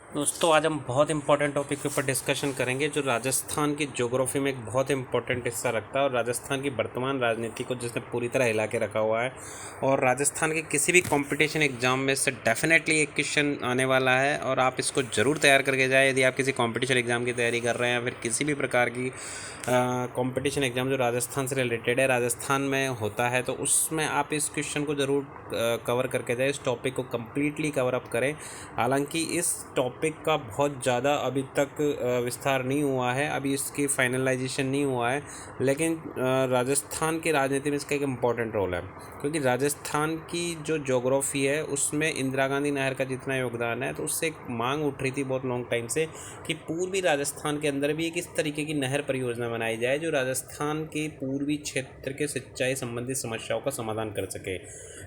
दोस्तों आज हम बहुत इंपॉर्टेंट टॉपिक के ऊपर डिस्कशन करेंगे जो राजस्थान की ज्योग्राफी में एक बहुत इंपॉर्टेंट हिस्सा रखता है और राजस्थान की वर्तमान राजनीति को जिसने पूरी तरह हिला के रखा हुआ है। और राजस्थान के किसी भी कंपटीशन एग्जाम में से डेफिनेटली एक क्वेश्चन आने वाला है और आप इसको ज़रूर तैयार करके जाए। यदि आप किसी कंपटीशन एग्ज़ाम की तैयारी कर रहे हैं या फिर किसी भी प्रकार की कंपटीशन एग्ज़ाम जो राजस्थान से रिलेटेड है, राजस्थान में होता है, तो उसमें आप इस क्वेश्चन को ज़रूर कवर करके जाए, इस टॉपिक को कम्प्लीटली कवर अप करें। हालांकि इस टॉपिक का बहुत ज़्यादा अभी तक विस्तार नहीं हुआ है, अभी इसकी फाइनलाइजेशन नहीं हुआ है, लेकिन राजस्थान की राजनीति में इसका एक इम्पॉर्टेंट रोल है क्योंकि राजस्थान की जो ज्योग्राफी है उसमें इंदिरा गांधी नहर का जितना योगदान है, तो उससे एक मांग उठ रही थी बहुत लॉन्ग टाइम से कि पूर्वी राजस्थान के अंदर भी एक इस तरीके की नहर परियोजना बनाई जाए जो राजस्थान के पूर्वी क्षेत्र के सिंचाई संबंधित समस्याओं का समाधान कर सके।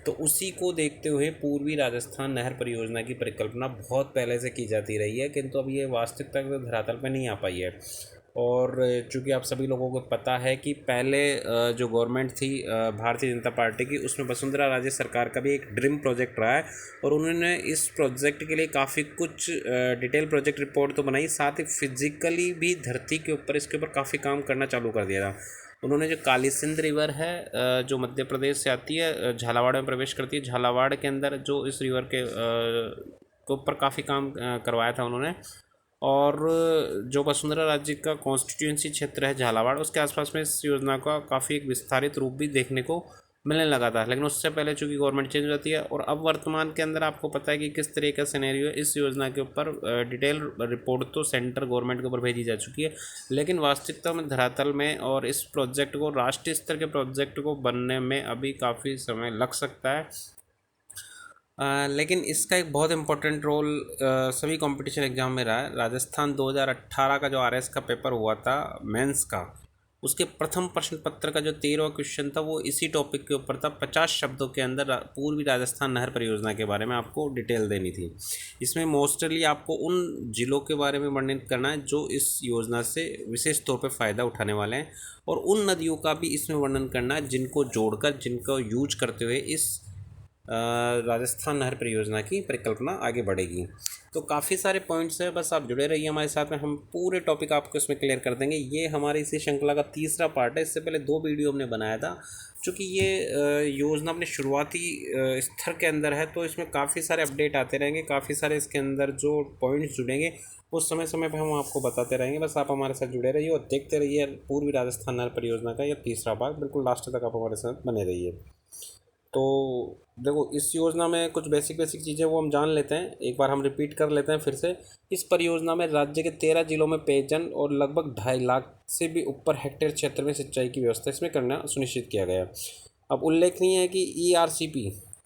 तो उसी को देखते हुए पूर्वी राजस्थान नहर परियोजना की परिकल्पना बहुत पहले से की जाती रही है, किंतु अब ये वास्तविकता के धरातल पर नहीं आ पाई है। और चूँकि आप सभी लोगों को पता है कि पहले जो गवर्नमेंट थी भारतीय जनता पार्टी की, उसमें वसुंधरा राजे सरकार का भी एक ड्रीम प्रोजेक्ट रहा है और उन्होंने इस प्रोजेक्ट के लिए काफ़ी कुछ डिटेल प्रोजेक्ट रिपोर्ट तो बनाई, साथ ही फिजिकली भी धरती के ऊपर इसके ऊपर काफ़ी काम करना चालू कर दिया था। उन्होंने जो काली सिंध रिवर है जो मध्य प्रदेश से आती है, झालावाड़ में प्रवेश करती है, झालावाड़ के अंदर जो इस रिवर के ऊपर काफ़ी काम करवाया था उन्होंने। और जो वसुंधरा राज्य का कॉन्स्टिट्यूंसी क्षेत्र है झालावाड़, उसके आसपास में इस योजना का काफ़ी एक विस्तारित रूप भी देखने को मिलने लगा था, लेकिन उससे पहले चूंकि गवर्नमेंट चेंज हो जाती है और अब वर्तमान के अंदर आपको पता है कि किस तरह का सिनेरियो है। इस योजना के ऊपर डिटेल रिपोर्ट तो सेंटर गवर्नमेंट के ऊपर भेजी जा चुकी है, लेकिन वास्तविकता में धरातल में और इस प्रोजेक्ट को राष्ट्रीय स्तर के प्रोजेक्ट को बनने में अभी काफ़ी समय लग सकता है। लेकिन इसका एक बहुत इम्पोर्टेंट रोल सभी कंपटीशन एग्जाम में रहा है। राजस्थान 2018 का जो आरएस का पेपर हुआ था मेंस का, उसके प्रथम प्रश्न पत्र का जो 13वां क्वेश्चन था वो इसी टॉपिक के ऊपर था। 50 शब्दों के अंदर पूर्वी राजस्थान नहर परियोजना के बारे में आपको डिटेल देनी थी। इसमें मोस्टली आपको उन जिलों के बारे में वर्णित करना है जो इस योजना से विशेष तौर पर फ़ायदा उठाने वाले हैं, और उन नदियों का भी इसमें वर्णन करना है जिनको जोड़कर, जिनको यूज करते हुए इस राजस्थान नहर परियोजना की परिकल्पना आगे बढ़ेगी। तो काफ़ी सारे पॉइंट्स हैं, बस आप जुड़े रहिए हमारे साथ में, हम पूरे टॉपिक आपको इसमें क्लियर कर देंगे। ये हमारी इसी श्रृंखला का तीसरा पार्ट है। इससे पहले 2 वीडियो हमने बनाया था। चूँकि ये योजना अपने शुरुआती स्तर के अंदर है, तो इसमें काफ़ी सारे अपडेट आते रहेंगे, काफ़ी सारे इसके अंदर जो पॉइंट्स जुड़ेंगे उस समय समय पर हम आपको बताते रहेंगे। बस आप हमारे साथ जुड़े रहिए और देखते रहिए पूर्वी राजस्थान नहर परियोजना का यह तीसरा भाग, बिल्कुल लास्ट तक आप हमारे साथ बने रहिए। तो देखो, इस योजना में कुछ बेसिक बेसिक चीज़ें वो हम जान लेते हैं, एक बार हम रिपीट कर लेते हैं फिर से। इस परियोजना में राज्य के 13 जिलों में पेयजल और लगभग 2.5 लाख से भी ऊपर हेक्टेयर क्षेत्र में सिंचाई की व्यवस्था इसमें करना सुनिश्चित किया गया। अब उल्लेखनीय है कि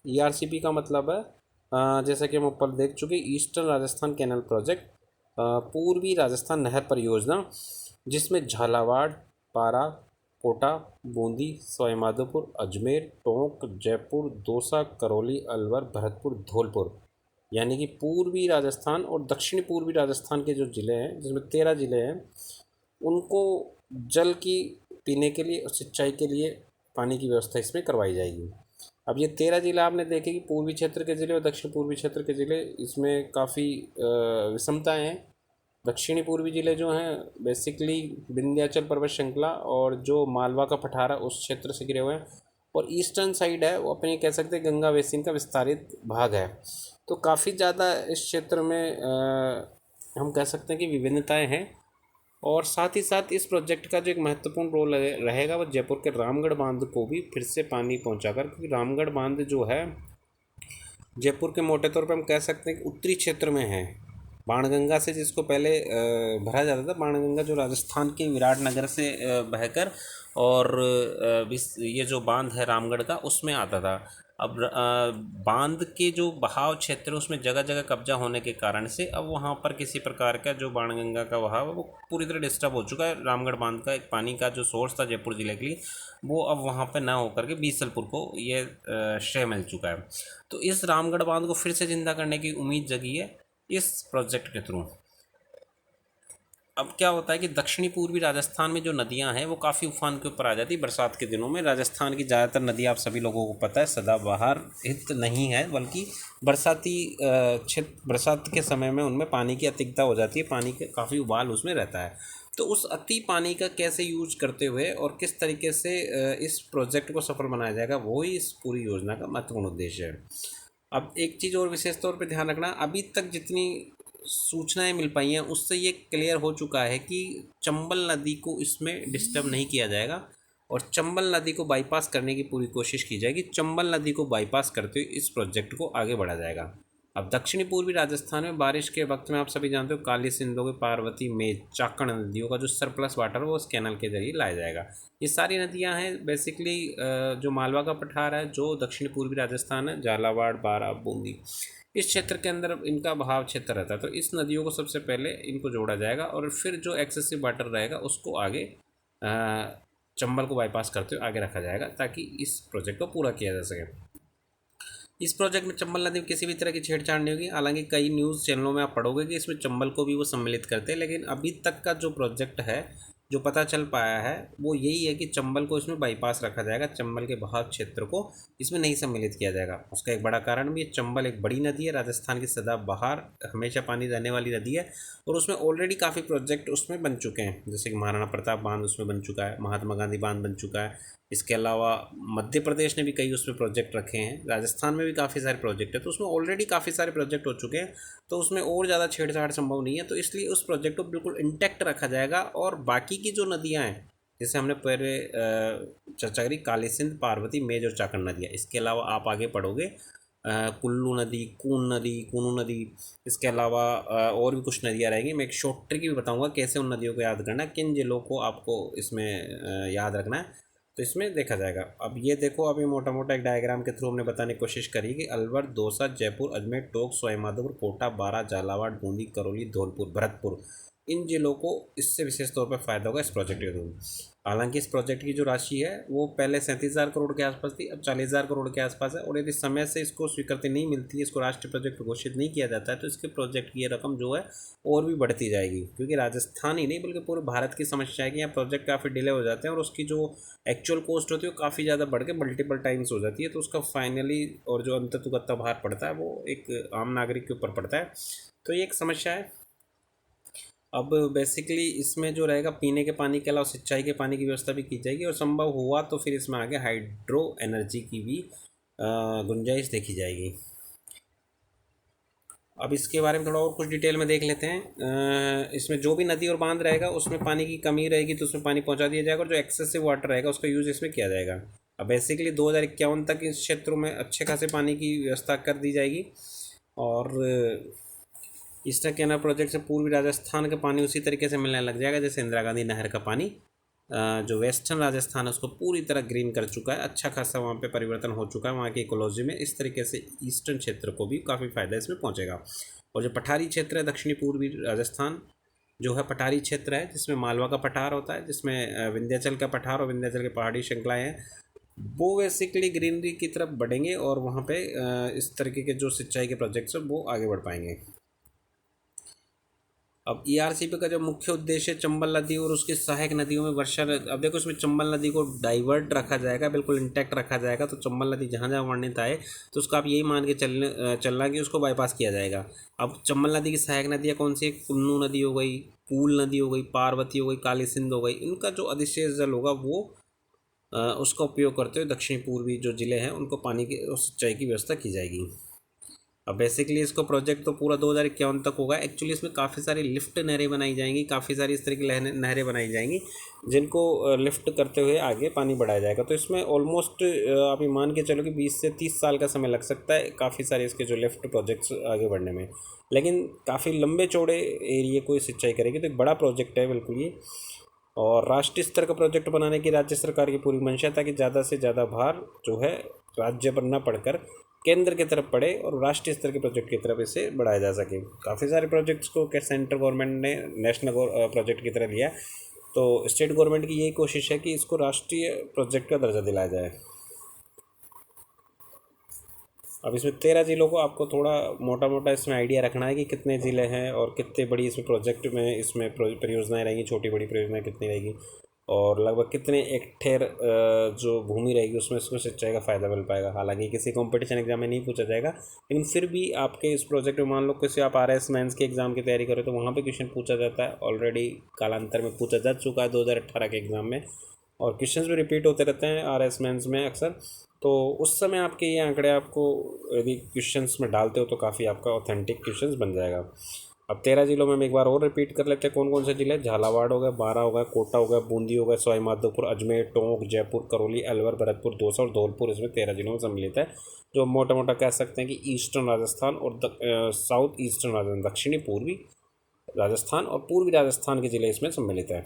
ईआरसीपी का मतलब है जैसा कि हम ऊपर देख चुके, ईस्टर्न राजस्थान कैनल प्रोजेक्ट, पूर्वी राजस्थान नहर परियोजना, जिसमें झालावाड़, पारा, कोटा, बूंदी, सवाईमाधोपुर, अजमेर, टोंक, जयपुर, दौसा, करौली, अलवर, भरतपुर, धौलपुर, यानी कि पूर्वी राजस्थान और दक्षिण पूर्वी राजस्थान के जो ज़िले हैं, जिसमें 13 ज़िले हैं, उनको जल की पीने के लिए और सिंचाई के लिए पानी की व्यवस्था इसमें करवाई जाएगी। अब ये 13 ज़िले आपने देखे कि पूर्वी क्षेत्र के ज़िले और दक्षिण पूर्वी क्षेत्र के ज़िले, इसमें काफ़ी विषमताएँ हैं। दक्षिणी पूर्वी ज़िले जो हैं बेसिकली विंध्याचल पर्वत श्रृंखला और जो मालवा का पठारा उस क्षेत्र से घिरे हुए हैं, और ईस्टर्न साइड है वो अपने कह सकते हैं गंगा बेसिन का विस्तारित भाग है। तो काफ़ी ज़्यादा इस क्षेत्र में हम कह सकते हैं कि विभिन्नताएं हैं। और साथ ही साथ इस प्रोजेक्ट का जो एक महत्वपूर्ण रोल रहेगा वो जयपुर के रामगढ़ बांध को भी फिर से पानी पहुंचाकर, क्योंकि रामगढ़ बांध जो है जयपुर के मोटे तौर पे हम कह सकते हैं कि उत्तरी क्षेत्र में है। बाणगंगा से जिसको पहले भरा जाता था, बाणगंगा जो राजस्थान के विराटनगर से बहकर और ये जो बांध है रामगढ़ का उसमें आता था। अब बांध के जो बहाव क्षेत्र उसमें जगह जगह कब्जा होने के कारण से अब वहाँ पर किसी प्रकार का जो बाणगंगा का बहाव है वो पूरी तरह डिस्टर्ब हो चुका है। रामगढ़ बांध का एक पानी का जो सोर्स था जयपुर ज़िले के लिए, वो अब वहाँ पर ना होकर के बीसलपुर को ये श्रेय मिल चुका है। तो इस रामगढ़ बांध को फिर से जिंदा करने की उम्मीद जगी है इस प्रोजेक्ट के थ्रू। अब क्या होता है कि दक्षिणी पूर्वी राजस्थान में जो नदियां हैं वो काफ़ी उफान के ऊपर आ जाती है बरसात के दिनों में। राजस्थान की ज़्यादातर नदियां आप सभी लोगों को पता है सदाबहार हित नहीं है, बल्कि बरसाती क्षेत्र बरसात के समय में उनमें पानी की अतिकता हो जाती है, पानी के काफ़ी उबाल उसमें रहता है। तो उस अति पानी का कैसे यूज करते हुए और किस तरीके से इस प्रोजेक्ट को सफल बनाया जाएगा, वो ही इस पूरी योजना का महत्वपूर्ण उद्देश्य है। अब एक चीज़ और विशेष तौर पे ध्यान रखना, अभी तक जितनी सूचनाएं मिल पाई हैं उससे ये क्लियर हो चुका है कि चंबल नदी को इसमें डिस्टर्ब नहीं किया जाएगा और चंबल नदी को बाईपास करने की पूरी कोशिश की जाएगी। चंबल नदी को बाईपास करते हुए इस प्रोजेक्ट को आगे बढ़ाया जाएगा। अब दक्षिणी पूर्वी राजस्थान में बारिश के वक्त में आप सभी जानते हो काली सिंधु के पार्वती मेज चाकण नदियों का जो सरप्लस वाटर है वो उस कैनल के जरिए लाया जाएगा। ये सारी नदियां हैं बेसिकली जो मालवा का पठार है जो दक्षिणी पूर्वी राजस्थान है, झालावाड़, बारा, बूंदी, इस क्षेत्र के अंदर इनका बहाव क्षेत्र रहता है। तो इस नदियों को सबसे पहले इनको जोड़ा जाएगा और फिर जो एक्सेसिव वाटर रहेगा उसको आगे चंबल को बाईपास करते हुए आगे रखा जाएगा ताकि इस प्रोजेक्ट को पूरा किया जा सके। इस प्रोजेक्ट में चंबल नदी में किसी भी तरह की छेड़छाड़ नहीं होगी। हालांकि कई न्यूज़ चैनलों में आप पढ़ोगे कि इसमें चंबल को भी वो सम्मिलित करते हैं, लेकिन अभी तक का जो प्रोजेक्ट है जो पता चल पाया है वो यही है कि चंबल को इसमें बाईपास रखा जाएगा, चंबल के बहाव क्षेत्र को इसमें नहीं सम्मिलित किया जाएगा। उसका एक बड़ा कारण भी है, चंबल एक बड़ी नदी है, राजस्थान की सदाबहार हमेशा पानी रहने वाली नदी है और उसमें ऑलरेडी काफ़ी प्रोजेक्ट उसमें बन चुके हैं, जैसे कि महाराणा प्रताप बांध उसमें बन चुका है, महात्मा गांधी बांध बन चुका है। इसके अलावा मध्य प्रदेश ने भी कई उसमें प्रोजेक्ट रखे हैं, राजस्थान में भी काफ़ी सारे प्रोजेक्ट है, तो उसमें ऑलरेडी काफ़ी सारे प्रोजेक्ट हो चुके हैं, तो उसमें और ज़्यादा छेड़छाड़ संभव नहीं है। तो इसलिए उस प्रोजेक्ट को बिल्कुल इंटैक्ट रखा जाएगा और बाकी की जो नदियाँ हैं जैसे हमने पहले चर्चा करी काली सिंध, पार्वती, मेज और चाकण नदियाँ, इसके अलावा आप आगे पढ़ोगे कुल्लू नदी, कून नदी, कूनू नदी, इसके अलावा और भी कुछ नदियाँ रहेंगी। मैं एक शॉर्ट ट्रिक भी बताऊंगा कैसे उन नदियों को याद करना है, किन जिलों को आपको इसमें याद रखना है, तो इसमें देखा जाएगा। अब ये देखो, अभी मोटा मोटा एक डायग्राम के थ्रू हमने बताने की कोशिश करी कि अलवर, दौसा, जयपुर, अजमेर, टोंक, सवाईमाधोपुर, कोटा, बारा, झालावाड़, बूंदी, करौली, धौलपुर, भरतपुर, इन जिलों को इससे विशेष तौर पर फायदा होगा इस प्रोजेक्ट के थ्रू। हालांकि इस प्रोजेक्ट की जो राशि है वो पहले 37,000 करोड़ के आसपास थी, अब 40,000 करोड़ के आसपास है, और यदि समय से इसको स्वीकृति नहीं मिलती है, इसको राष्ट्रीय प्रोजेक्ट घोषित नहीं किया जाता है, तो इसके प्रोजेक्ट की ये रकम जो है और भी बढ़ती जाएगी, क्योंकि राजस्थान ही नहीं बल्कि पूरे भारत की समस्या है कि यहाँ प्रोजेक्ट काफ़ी डिले हो जाते हैं और उसकी जो एक्चुअल कॉस्ट होती है वो काफ़ी ज़्यादा बढ़ के मल्टीपल टाइम्स हो जाती है। तो उसका फाइनली और जो अंततुगत्ता भार पड़ता है वो एक आम नागरिक के ऊपर पड़ता है, तो ये एक समस्या है। अब बेसिकली इसमें जो रहेगा पीने के पानी के अलावा सिंचाई के पानी की व्यवस्था भी की जाएगी और संभव हुआ तो फिर इसमें आगे हाइड्रो एनर्जी की भी गुंजाइश देखी जाएगी। अब इसके बारे में थोड़ा और कुछ डिटेल में देख लेते हैं। इसमें जो भी नदी और बांध रहेगा उसमें पानी की कमी रहेगी तो उसमें पानी पहुंचा दिया जाएगा और जो एक्सेसिव वाटर रहेगा उसका यूज़ इसमें किया जाएगा। अब बेसिकली 2051 तक इस क्षेत्रों में अच्छे खासे पानी की व्यवस्था कर दी जाएगी और ईस्टर्न कैनाल प्रोजेक्ट से पूर्वी राजस्थान का पानी उसी तरीके से मिलने लग जाएगा जैसे इंदिरा गांधी नहर का पानी। जो वेस्टर्न राजस्थान है उसको पूरी तरह ग्रीन कर चुका है, अच्छा खासा वहाँ पे परिवर्तन हो चुका है वहाँ की इकोलॉजी में। इस तरीके से ईस्टर्न क्षेत्र को भी काफ़ी फायदा इसमें पहुँचेगा। और जो पठारी क्षेत्र है दक्षिणी पूर्वी राजस्थान जो है पठारी क्षेत्र है, जिसमें मालवा का पठार होता है, जिसमें विंध्याचल का पठार और विंध्याचल की पहाड़ी श्रृंखलाएँ हैं, वो बेसिकली ग्रीनरी की तरफ बढ़ेंगे और वहाँ पे इस तरीके के जो सिंचाई के प्रोजेक्ट्स हैं वो आगे बढ़ पाएंगे। अब ईआरसीपी का जो मुख्य उद्देश्य है चंबल नदी और उसकी सहायक नदियों में वर्षा, अब देखो इसमें चंबल नदी को डाइवर्ट रखा जाएगा, बिल्कुल इंटैक्ट रखा जाएगा, तो चंबल नदी जहाँ जहाँ वर्णित आए तो उसको आप यही मान के चलना कि उसको बाईपास किया जाएगा। अब चंबल नदी की सहायक नदियाँ कौन सी? कुल्लू नदी हो गई, कूल नदी हो गई, पार्वती हो गई, काली सिंध हो गई, इनका जो अधिशेष जल होगा वो उसका उपयोग करते हुए दक्षिण पूर्वी जो ज़िले हैं उनको पानी की सिंचाई की व्यवस्था की जाएगी। अब बेसिकली इसको प्रोजेक्ट तो पूरा 2051 तक होगा। एक्चुअली इसमें काफ़ी सारी लिफ्ट नहरें बनाई जाएंगी, काफ़ी सारी इस तरह की नहरें बनाई जाएंगी जिनको लिफ्ट करते हुए आगे पानी बढ़ाया जाएगा। तो इसमें ऑलमोस्ट आप ये मान के चलो कि 20 से 30 साल का समय लग सकता है काफ़ी सारे इसके जो लिफ्ट प्रोजेक्ट्स आगे बढ़ने में, लेकिन काफ़ी लंबे चौड़े एरिए को सिंचाई करेगी, तो एक बड़ा प्रोजेक्ट है बिल्कुल ये। और राष्ट्रीय स्तर का प्रोजेक्ट बनाने की राज्य सरकार की पूरी मंशा था कि ज़्यादा से ज़्यादा भार जो है राज्य पर न पड़कर केंद्र की तरफ पड़े और राष्ट्रीय स्तर के प्रोजेक्ट की तरफ इसे बढ़ाया जा सके। काफ़ी सारे प्रोजेक्ट्स को सेंट्रल गवर्नमेंट ने नेशनल प्रोजेक्ट की तरह लिया, तो स्टेट गवर्नमेंट की यही कोशिश है कि इसको राष्ट्रीय प्रोजेक्ट का दर्जा दिलाया जाए। अब इसमें 13 ज़िलों को आपको थोड़ा मोटा मोटा इसमें आइडिया रखना है कि कितने ज़िले हैं और कितने बड़ी इसमें प्रोजेक्ट में इसमें परियोजनाएँ रहेंगी, छोटी बड़ी परियोजनाएँ कितनी रहेगी, और लगभग कितने हेक्टेयर जो भूमि रहेगी उसमें इसको सिंचाई का फ़ायदा मिल पाएगा। हालांकि किसी कंपटीशन एग्जाम में नहीं पूछा जाएगा, लेकिन फिर भी आपके इस प्रोजेक्ट में मान लो किसी आप RS मेंस के एग्ज़ाम की तैयारी करो तो वहाँ पे क्वेश्चन पूछा जाता है। ऑलरेडी कालांतर में पूछा जा चुका है 2018 के एग्ज़ाम में, और क्वेश्चंस भी रिपीट होते रहते हैं RS मेंस में अक्सर। तो उस समय आपके ये आंकड़े आपको यदि क्वेश्चंस में डालते हो तो काफ़ी आपका ऑथेंटिक क्वेश्चंस बन जाएगा। अब 13 ज़िलों में हम एक बार और रिपीट कर लेते हैं कौन कौन से ज़िले। झालावाड़ हो गया, बारां हो गया, कोटा हो गया, बूंदी हो गया, सवाई माधोपुर, अजमेर, टोंक, जयपुर, करौली, अलवर, भरतपुर, दौसा और धौलपुर इसमें 13 ज़िलों में सम्मिलित है। जो मोटा मोटा कह सकते हैं कि ईस्टर्न राजस्थान और साउथ ईस्टर्न राजस्थान, दक्षिणी पूर्वी राजस्थान और पूर्वी राजस्थान के ज़िले इसमें सम्मिलित है।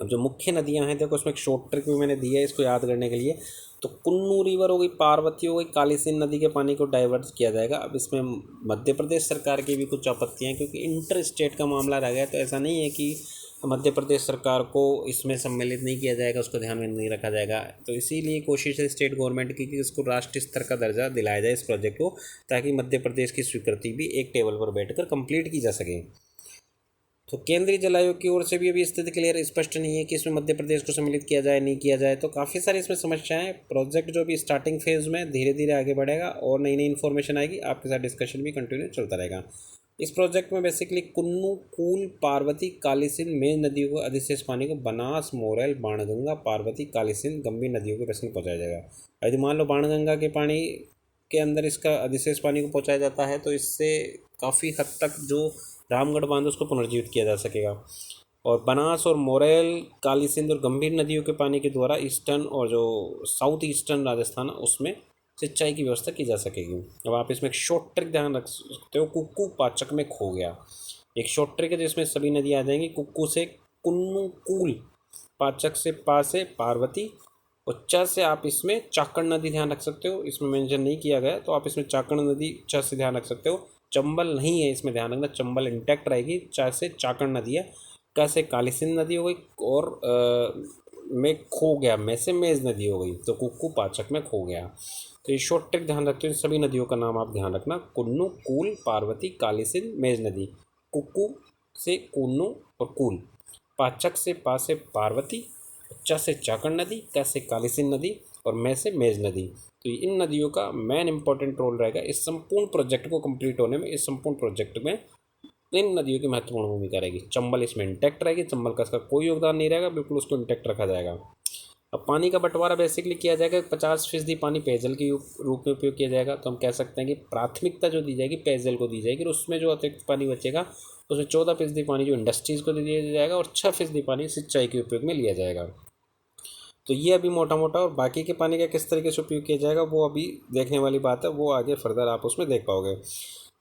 अब जो मुख्य नदियां हैं देखो उसमें एक शॉर्ट ट्रिक भी मैंने दी है इसको याद करने के लिए। तो कुन्नू रिवर हो गई, पार्वती हो गई, काली सिंध नदी के पानी को डाइवर्ट किया जाएगा। अब इसमें मध्य प्रदेश सरकार की भी कुछ आपत्तियां हैं क्योंकि इंटर स्टेट का मामला रह गया, तो ऐसा नहीं है कि मध्य प्रदेश सरकार को इसमें सम्मिलित नहीं किया जाएगा, उसको ध्यान में नहीं रखा जाएगा। तो इसीलिए कोशिश है स्टेट गवर्नमेंट की कि इसको राष्ट्रीय स्तर का दर्जा दिलाया जाए इस प्रोजेक्ट को, ताकि मध्य प्रदेश की स्वीकृति भी एक टेबल पर बैठकर कंप्लीट की जा सके। तो केंद्रीय जल आयोग की ओर से भी अभी स्थिति क्लियर स्पष्ट नहीं है कि इसमें मध्य प्रदेश को सम्मिलित किया जाए नहीं किया जाए। तो काफ़ी सारी इसमें समस्याएं। प्रोजेक्ट जो भी स्टार्टिंग फेज में धीरे धीरे आगे बढ़ेगा और नई नई इन्फॉर्मेशन आएगी, आपके साथ डिस्कशन भी कंटिन्यू चलता रहेगा। इस प्रोजेक्ट में बेसिकली कुन्नू, कूल, पार्वती, काली सिंध, मेज नदियों को अधिशेष पानी को बनास, मोरेल, बाणगंगा, पार्वती, काली सिंध, गंभीर नदियों के बेसिन पहुँचाया जाएगा। यदि मान लो बाणगंगा के पानी के अंदर इसका अधिशेष पानी को पहुँचाया जाता है तो इससे काफ़ी हद तक जो रामगढ़ बांध उसको पुनर्जीवित किया जा सकेगा। और बनास और मोरेल, काली सिंध और गंभीर नदियों के पानी के द्वारा ईस्टर्न और जो साउथ ईस्टर्न राजस्थान उसमें सिंचाई की व्यवस्था की जा सकेगी। अब आप इसमें एक शॉर्ट ट्रिक ध्यान रख सकते हो, कुक्कू पाचक में खो गया। एक शॉर्ट ट्रिक है जिसमें सभी नदी आ जाएंगी। कुक्कू से कुन्नू, कूल, पाचक से पा से पार्वती, और च से आप इसमें चाकण नदी ध्यान रख सकते हो। इसमें मेंशन नहीं किया गया तो आप इसमें चाकण नदी च से ध्यान रख सकते हो। चंबल नहीं है इसमें ध्यान रखना, चंबल इंटैक्ट रहेगी। च से चाकण नदी है। क से काली सिंध नदी हो गई, और में खो गया, में से मेज नदी हो गई। तो कुक्कू पाचक में खो गया। तो ये शॉर्ट ट्रिक ध्यान रखते हो, सभी नदियों का नाम आप ध्यान रखना। कुन्नू, कूल, पार्वती, काली सिंध, मेज नदी। कुक्कू से कुन्नू और कूल, पाचक से पा से पार्वती, च से चाकण नदी, क से काली सिंध नदी और में से मेज नदी। तो इन नदियों का मेन इंपॉर्टेंट रोल रहेगा इस संपूर्ण प्रोजेक्ट को कंप्लीट होने में। इस संपूर्ण प्रोजेक्ट में इन नदियों की महत्वपूर्ण भूमिका रहेगी। चंबल इसमें इंटैक्ट रहेगी, चंबल का इसका कोई योगदान नहीं रहेगा, बिल्कुल उसको इंटैक्ट रखा जाएगा। अब पानी का बंटवारा बेसिकली किया जाएगा, 50% पानी पेयजल के रूप में उपयोग किया जाएगा। तो हम कह सकते हैं कि प्राथमिकता जो दी जाएगी पेयजल को दी जाएगी, और उसमें जो अतिरिक्त पानी बचेगा उसमें 14% पानी जो इंडस्ट्रीज़ को दे दिया जाएगा और 6% पानी सिंचाई के उपयोग में लिया जाएगा। तो ये अभी मोटा मोटा, और बाकी के पानी का किस तरीके से उपयोग किया जाएगा वो अभी देखने वाली बात है, वो आगे फर्दर आप उसमें देख पाओगे।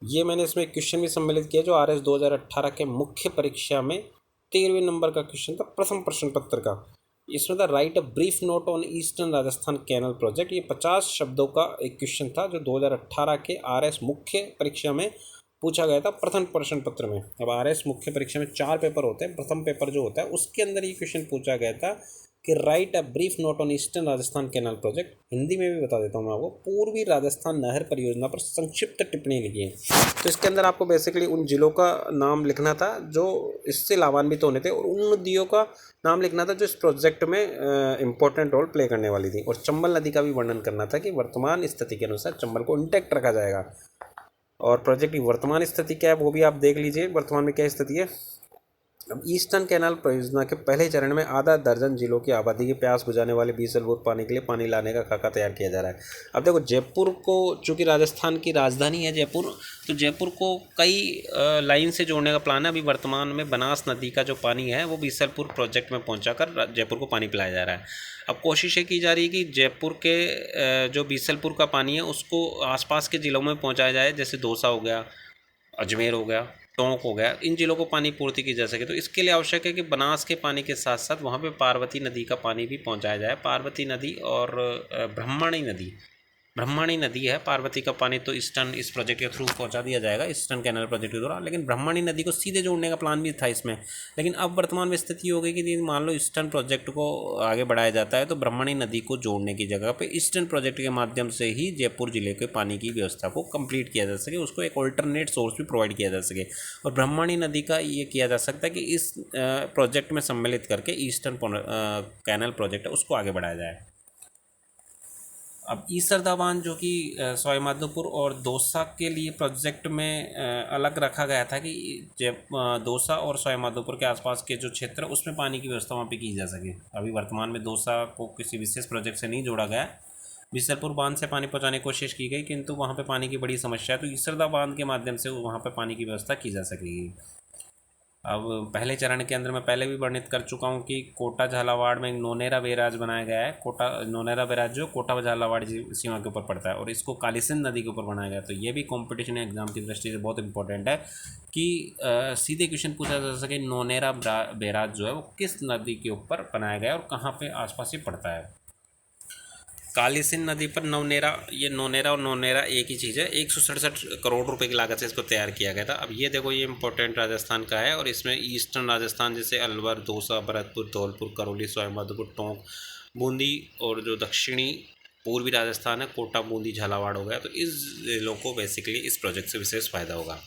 ये मैंने इसमें क्वेश्चन भी सम्मिलित किया जो RS 2018 के मुख्य परीक्षा में 13वें नंबर का क्वेश्चन था, प्रथम प्रश्न पत्र का। इसमें था write a brief note on eastern Rajasthan canal project. ये 50 शब्दों का एक क्वेश्चन था जो 2018 के RS मुख्य परीक्षा में पूछा गया था, प्रथम प्रश्न पत्र में। अब RS मुख्य परीक्षा में 4 पेपर होते हैं, प्रथम पेपर जो होता है उसके अंदर ये क्वेश्चन पूछा गया था कि right a brief note on eastern Rajasthan canal project. Hindi में भी बता देता हूँ मैं आपको, पूर्वी राजस्थान नहर परियोजना पर संक्षिप्त टिप्पणी लिखी है। तो इसके अंदर आपको बेसिकली उन जिलों का नाम लिखना था जो इससे लाभान्वित होने थे, और उन नदियों का नाम लिखना था जो इस प्रोजेक्ट में इंपॉर्टेंट रोल प्ले करने वाली थी। और चंबल नदी का भी वर्णन करना था कि वर्तमान स्थिति के अनुसार चंबल को इंटैक्ट रखा जाएगा। और प्रोजेक्ट की वर्तमान स्थिति क्या है वो भी आप देख लीजिए, वर्तमान में क्या स्थिति है। अब ईस्टर्न कैनाल परियोजना के पहले चरण में आधा दर्जन जिलों की आबादी की प्यास बुझाने वाले 20 अरब पानी के लिए पानी लाने का खाका तैयार किया जा रहा है। अब देखो जयपुर को, चूँकि राजस्थान की राजधानी है जयपुर, तो जयपुर को कई लाइन से जोड़ने का प्लान है। अभी वर्तमान में बनास नदी का जो पानी है वो बीसलपुर प्रोजेक्ट में पहुँचाकर जयपुर को पानी पिलाया जा रहा है। अब कोशिश ये की जा रही है कि जयपुर के जो बीसलपुर का पानी है उसको आसपास के ज़िलों में पहुँचाया जाए, जैसे दौसा हो गया, अजमेर हो गया, टोंक हो गया, इन जिलों को पानी पूर्ति की जा सके। तो इसके लिए आवश्यक है कि बनास के पानी के साथ साथ वहाँ पे पार्वती नदी का पानी भी पहुँचाया जाए। पार्वती नदी और ब्रह्मणी नदी, ब्रह्मणी नदी है, पार्वती का पानी तो ईस्टर्न इस प्रोजेक्ट के थ्रू पहुंचा दिया जाएगा, ईस्टर्न कैनल प्रोजेक्ट के द्वारा। लेकिन ब्रह्मणी नदी को सीधे जोड़ने का प्लान भी था इसमें, लेकिन अब वर्तमान में स्थिति हो गई कि यदि मान लो ईस्टर्न प्रोजेक्ट को आगे बढ़ाया जाता है तो ब्रह्मणी नदी को जोड़ने की जगह पे ईस्टर्न प्रोजेक्ट के माध्यम से ही जयपुर जिले के पानी की व्यवस्था को कंप्लीट किया जा सके, उसको एक ऑल्टरनेट सोर्स भी प्रोवाइड किया जा सके। और ब्रह्मणी नदी का ये किया जा सकता है कि इस प्रोजेक्ट में सम्मिलित करके ईस्टर्न कैनल प्रोजेक्ट है उसको आगे बढ़ाया जाए। अब ईसरदा बांध जो कि सवाई माधोपुर और दौसा के लिए प्रोजेक्ट में अलग रखा गया था कि जब दौसा और सवाई माधोपुर के आसपास के जो क्षेत्र है उसमें पानी की व्यवस्था वहाँ पे की जा सके। अभी वर्तमान में दौसा को किसी विशेष प्रोजेक्ट से नहीं जोड़ा गया। बीसलपुर बांध से पानी पहुँचाने की कोशिश की गई, किंतु वहाँ पे पानी की बड़ी समस्या है, तो ईसरदा बांध के माध्यम से वहाँ पर पानी की व्यवस्था की जा सकेगी। अब पहले चरण के अंदर मैं पहले भी वर्णित कर चुका हूँ कि कोटा झालावाड़ में एक नोनेरा बैराज बनाया गया है। कोटा नोनेरा बैराज जो कोटा झालावाड़ सीमा के ऊपर पड़ता है और इसको कालीसिंध नदी के ऊपर बनाया गया है। तो ये भी कंपटीशन एग्जाम की दृष्टि से बहुत इंपॉर्टेंट है कि सीधे क्वेश्चन पूछा जा सके नोनेरा बैराज जो है वो किस नदी के ऊपर बनाया गया है और कहाँ पे आसपास ही पड़ता है। कालीसिंध नदी पर नवनेरा, ये नौनेरा और नौनेरा एक ही चीज़ है। 167 करोड़ रुपए की लागत से इसको तैयार किया गया था। अब ये देखो ये इंपॉर्टेंट राजस्थान का है और इसमें ईस्टर्न राजस्थान जैसे अलवर, दौसा, भरतपुर, धौलपुर, करौली, सवाई माधोपुर, टोंक, बूंदी और जो दक्षिणी पूर्वी राजस्थान है कोटा, बूंदी, झालावाड़ हो गया। तो इस जिलों को बेसिकली इस प्रोजेक्ट से विशेष फायदा होगा।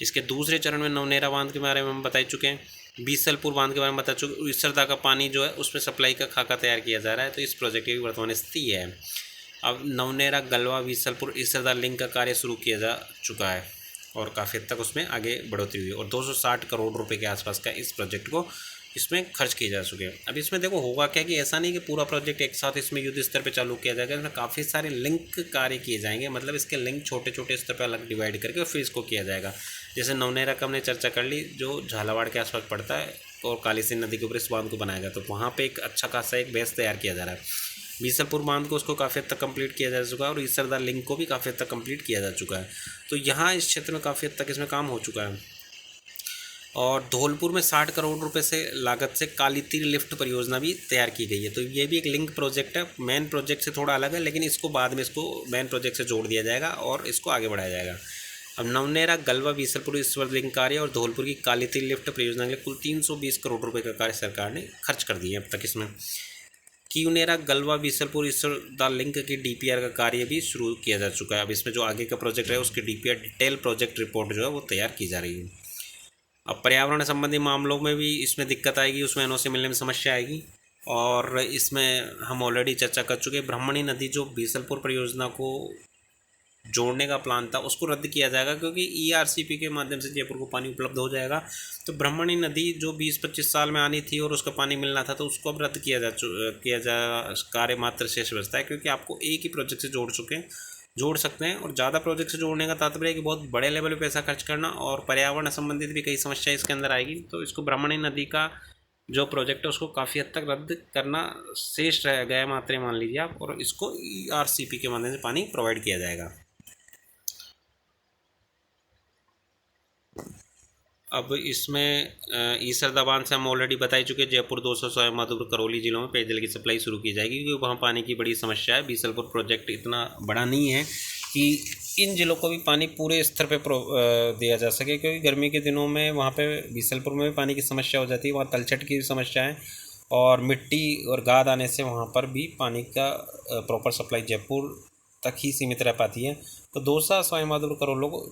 इसके दूसरे चरण में नवनेरा बांध के बारे में हम बता चुके हैं, बीसलपुर बांध के बारे में बता चुके। ईसरदा का पानी जो है उसमें सप्लाई का खाका तैयार किया जा रहा है, तो इस प्रोजेक्ट की वर्तमान स्थिति है। अब नवनेरा, गलवा, बीसलपुर, ईसरदा लिंक का कार्य शुरू किया जा चुका है और काफ़ी हद तक उसमें आगे बढ़ोतरी हुई और 260 करोड़ रुपए के आसपास का इस प्रोजेक्ट को इसमें खर्च किए जा चुके हैं। अब इसमें देखो होगा क्या कि ऐसा नहीं कि पूरा प्रोजेक्ट एक साथ इसमें युद्ध स्तर पे चालू किया जाएगा, इसमें काफ़ी सारे लिंक कार्य किए जाएंगे, मतलब इसके लिंक छोटे छोटे स्तर पे अलग डिवाइड करके फिर इसको किया जाएगा। जैसे नवनेरा का हमने चर्चा कर ली जो झालावाड़ के आसपास पड़ता है और कालीसिंध नदी के ऊपर इस बांध को बनाया गया, तो वहाँ पर एक अच्छा खासा एक बेस तैयार किया जा रहा है। बीसलपुर बांध को उसको काफ़ी हद तक कंप्लीट किया जा चुका है और ईसरदा लिंक को भी काफ़ी हद तक कंप्लीट किया जा चुका है। तो यहाँ इस क्षेत्र में काफ़ी हद तक इसमें काम हो चुका है। और धौलपुर में 60 करोड़ रुपए से लागत से काली तीर लिफ्ट परियोजना भी तैयार की गई है। तो ये भी एक लिंक प्रोजेक्ट है, मेन प्रोजेक्ट से थोड़ा अलग है, लेकिन इसको बाद में इसको मेन प्रोजेक्ट से जोड़ दिया जाएगा और इसको आगे बढ़ाया जाएगा। अब नवनेरा, गलवा, बीसलपुर ईश्वर लिंक कार्य और धौलपुर की काली तीर लिफ्ट परियोजना के लिए कुल 320 करोड़ रुपये का कार्य सरकार ने खर्च कर दिए अब तक। इसमें कीवनेरा, गलवा, बीसलपुर ईश्वरदा लिंक की डीपीआर का कार्य भी शुरू किया जा चुका है। अब इसमें जो आगे का प्रोजेक्ट है उसकी डीपीआर डिटेल प्रोजेक्ट रिपोर्ट जो है वो तैयार की जा रही है। अब पर्यावरण संबंधी मामलों में भी इसमें दिक्कत आएगी, उसमें एनओसी मिलने में समस्या आएगी और इसमें हम ऑलरेडी चर्चा कर चुके हैं। ब्राह्मणी नदी जो बीसलपुर परियोजना को जोड़ने का प्लान था उसको रद्द किया जाएगा क्योंकि ईआरसीपी के माध्यम से जयपुर को पानी उपलब्ध हो जाएगा। तो ब्राह्मणी नदी जो 20-25 साल में आनी थी और उसका पानी मिलना था तो उसको अब रद्द किया जा कार्य मात्र शेष बचता है, क्योंकि आपको एक ही प्रोजेक्ट से जोड़ सकते हैं। और ज़्यादा प्रोजेक्ट से जोड़ने का तात्पर्य है कि बहुत बड़े लेवल पे पैसा खर्च करना और पर्यावरण संबंधित भी कई समस्याएं इसके अंदर आएगी। तो इसको ब्राह्मणी नदी का जो प्रोजेक्ट है उसको काफ़ी हद तक रद्द करना शेष रह गया मात्रा मान लीजिए आप, और इसको ईआरसीपी के माध्यम से पानी प्रोवाइड किया जाएगा। अब इसमें ईसरदा बांध से हम ऑलरेडी बता ही चुके, जयपुर, 200, सवाई माधोपुर, करौली जिलों में पेयजल की सप्लाई शुरू की जाएगी क्योंकि वहाँ पानी की बड़ी समस्या है। बीसलपुर प्रोजेक्ट इतना बड़ा नहीं है कि इन जिलों को भी पानी पूरे स्तर पे दिया जा सके, क्योंकि गर्मी के दिनों में वहाँ पे बीसलपुर में भी पानी की समस्या हो जाती है, वहाँ तलछट की समस्या है और मिट्टी और गाद आने से वहाँ पर भी पानी का प्रॉपर सप्लाई जयपुर तक ही सीमित रह पाती है। तो दौसा, सवाई माधोपुर,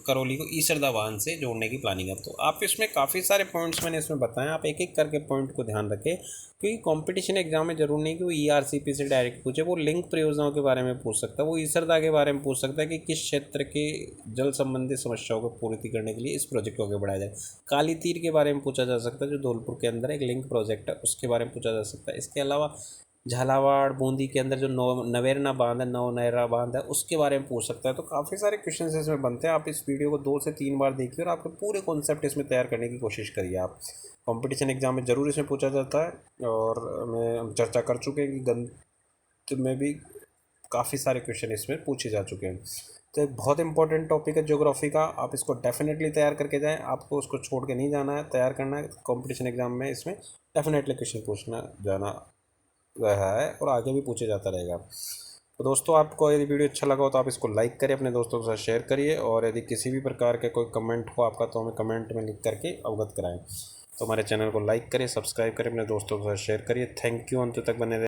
करौली को ईसरदा बांध से जोड़ने की प्लानिंग है। तो आप इसमें काफ़ी सारे पॉइंट्स मैंने इसमें बताए, आप एक एक करके पॉइंट को ध्यान रखें क्योंकि कंपटीशन एग्जाम में जरूर नहीं कि वो ईआरसीपी से डायरेक्ट पूछे, वो लिंक परियोजनाओं के बारे में पूछ सकता है, वो ईसरदा के बारे में पूछ सकता है कि किस क्षेत्र के जल संबंधित समस्याओं को पूर्ति करने के लिए इस प्रोजेक्ट को आगे बढ़ाया जाए। काली तीर के बारे में पूछा जा सकता है जो धौलपुर के अंदर एक लिंक प्रोजेक्ट है उसके बारे में पूछा जा सकता है। इसके अलावा झालावाड़, बूंदी के अंदर जो नवेरना बांध है, नवनहरा बांध है, उसके बारे में पूछ सकता है। तो काफ़ी सारे क्वेश्चन इसमें बनते हैं। आप इस वीडियो को 2 से 3 बार देखिए और आपके पूरे कॉन्सेप्ट इसमें तैयार करने की कोशिश करिए। आप कंपटीशन एग्जाम में ज़रूर इसमें पूछा जाता है और हम चर्चा कर चुके हैं कि गणित में भी काफ़ी सारे क्वेश्चन इसमें पूछे जा चुके हैं। तो एक बहुत इंपॉर्टेंट टॉपिक है ज्योग्राफी का, आप इसको डेफिनेटली तैयार करके जाएँ, आपको उसको छोड़ के नहीं जाना है, तैयार करना है। कॉम्पिटिशन एग्जाम में इसमें डेफिनेटली क्वेश्चन पूछना जाना रहा है और आगे भी पूछे जाता रहेगा। तो दोस्तों, आपको यदि वीडियो अच्छा लगा हो तो आप इसको लाइक करिए, अपने दोस्तों के साथ शेयर करिए, और यदि किसी भी प्रकार का कोई कमेंट हो आपका तो हमें कमेंट में लिख करके अवगत कराएं। तो हमारे चैनल को लाइक करिए, सब्सक्राइब करिए, अपने दोस्तों के साथ शेयर करिए। थैंक यू, अंत तक बने रहिए।